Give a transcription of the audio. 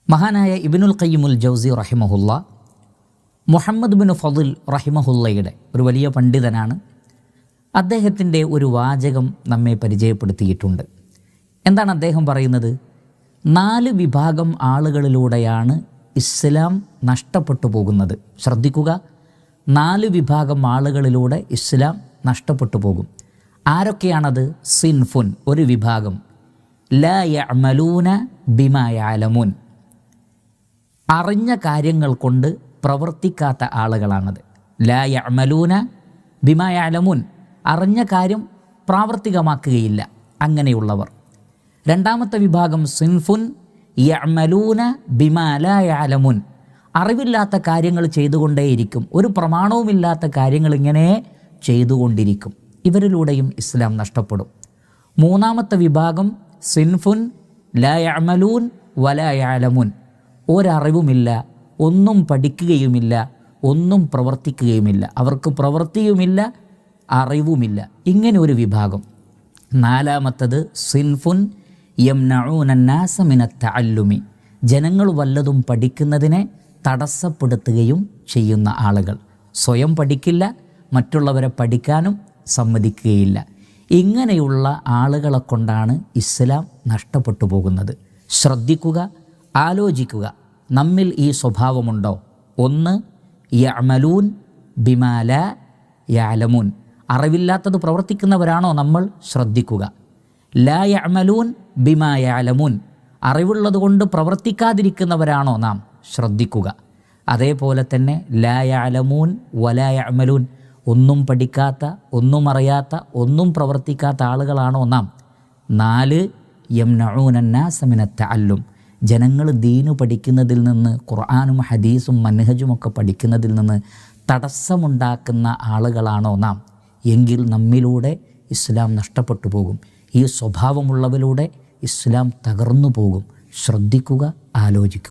മഹാനായ ഇബ്നുൽ ഖയ്യിമുൽ ജൗസി റഹിമഹുല്ല മുഹമ്മദ് ബിൻ ഫളിൽ റഹിമഹുല്ലയുടെ ഒരു വലിയ പണ്ഡിതനാണ്. അദ്ദേഹത്തിൻ്റെ ഒരു വാചകം നമ്മെ പരിചയപ്പെടുത്തിയിട്ടുണ്ട്. എന്താണ് അദ്ദേഹം പറയുന്നത്? 4 വിഭാഗം ആളുകളിലൂടെയാണ് ഇസ്ലാം നഷ്ടപ്പെട്ടു പോകുന്നത്. ശ്രദ്ധിക്കുക, 4 വിഭാഗം ആളുകളിലൂടെ ഇസ്ലാം നഷ്ടപ്പെട്ടു പോകും. ആരൊക്കെയാണത്? സിൻഫുൻ, ഒരു വിഭാഗം, ലാ യഅമലൂന ബിമാ യഅലമൂൻ, അറിഞ്ഞ കാര്യങ്ങൾ കൊണ്ട് പ്രവർത്തിക്കാത്ത ആളുകളാണത്. ലാ യഅമലൂന ബിമാ യഅലമൂൻ, അറിഞ്ഞ കാര്യം പ്രാവർത്തികമാക്കുകയില്ല, അങ്ങനെയുള്ളവർ. രണ്ടാമത്തെ വിഭാഗം സിൻഫുൻ യഅമലൂന ബിമാ ലാ യഅലമൂൻ, അറിവില്ലാത്ത കാര്യങ്ങൾ ചെയ്തുകൊണ്ടേയിരിക്കും, ഒരു പ്രമാണവുമില്ലാത്ത കാര്യങ്ങൾ ഇങ്ങനെ ചെയ്തുകൊണ്ടിരിക്കും. ഇവരിലൂടെയും ഇസ്ലാം നഷ്ടപ്പെടും. മൂന്നാമത്തെ വിഭാഗം സിൻഫുൻ ലാ യഅമലൂൻ വലാ യഅലമൂൻ, ഒരറിവുമില്ല, ഒന്നും പഠിക്കുകയുമില്ല, ഒന്നും പ്രവർത്തിക്കുകയുമില്ല, അവർക്ക് പ്രവൃത്തിയുമില്ല, അറിവുമില്ല, ഇങ്ങനെ ഒരു വിഭാഗം. നാലാമത്തത് സിൻഫുൻ യംനഊന നാസ മിനത് തഅല്ലുമി, ജനങ്ങൾ വല്ലതും പഠിക്കുന്നതിനെ തടസ്സപ്പെടുത്തുകയും ചെയ്യുന്ന ആളുകൾ. സ്വയം പഠിക്കില്ല, മറ്റുള്ളവരെ പഠിക്കാനും സമ്മതിക്കുകയില്ല. ഇങ്ങനെയുള്ള ആളുകളെ കൊണ്ടാണ് ഇസ്ലാം നഷ്ടപ്പെട്ടു പോകുന്നത്. ശ്രദ്ധിക്കുക, ആലോചിക്കുക, നമ്മിൽ ഈ സ്വഭാവമുണ്ടോ? 1 യഅമലൂൻ ബിമാ ലാ യഅലമൂൻ, അറിവില്ലാത്തത് പ്രവർത്തിക്കുന്നവരാണോ നമ്മൾ? ശ്രദ്ധിക്കുക. ലാ യഅമലൂൻ ബിമാ യഅലമൂൻ, അറിവുള്ളത് കൊണ്ട് പ്രവർത്തിക്കാതിരിക്കുന്നവരാണോ നാം? ശ്രദ്ധിക്കുക. അതേപോലെ തന്നെ ലാ യഅലമൂൻ വലാ യഅമലൂൻ, ഒന്നും പഠിക്കാത്ത, ഒന്നും അറിയാത്ത, ഒന്നും പ്രവർത്തിക്കാത്ത ആളുകളാണോ നാം? 4 യംനഊന നാസ മിനത് തഅല്ലും, ജനങ്ങൾ ദീനു പഠിക്കുന്നതിൽ നിന്ന്, ഖുർആനും ഹദീസും മൻഹജുമൊക്കെ പഠിക്കുന്നതിൽ നിന്ന് തടസ്സമുണ്ടാക്കുന്ന ആളുകളാണോ നാം? എങ്കിൽ നമ്മിലൂടെ ഇസ്ലാം നഷ്ടപ്പെട്ടു പോകും. ഈ സ്വഭാവമുള്ളവരിലൂടെ ഇസ്ലാം തകർന്നു പോകും. ശ്രദ്ധിക്കുക, ആലോചിക്കുക.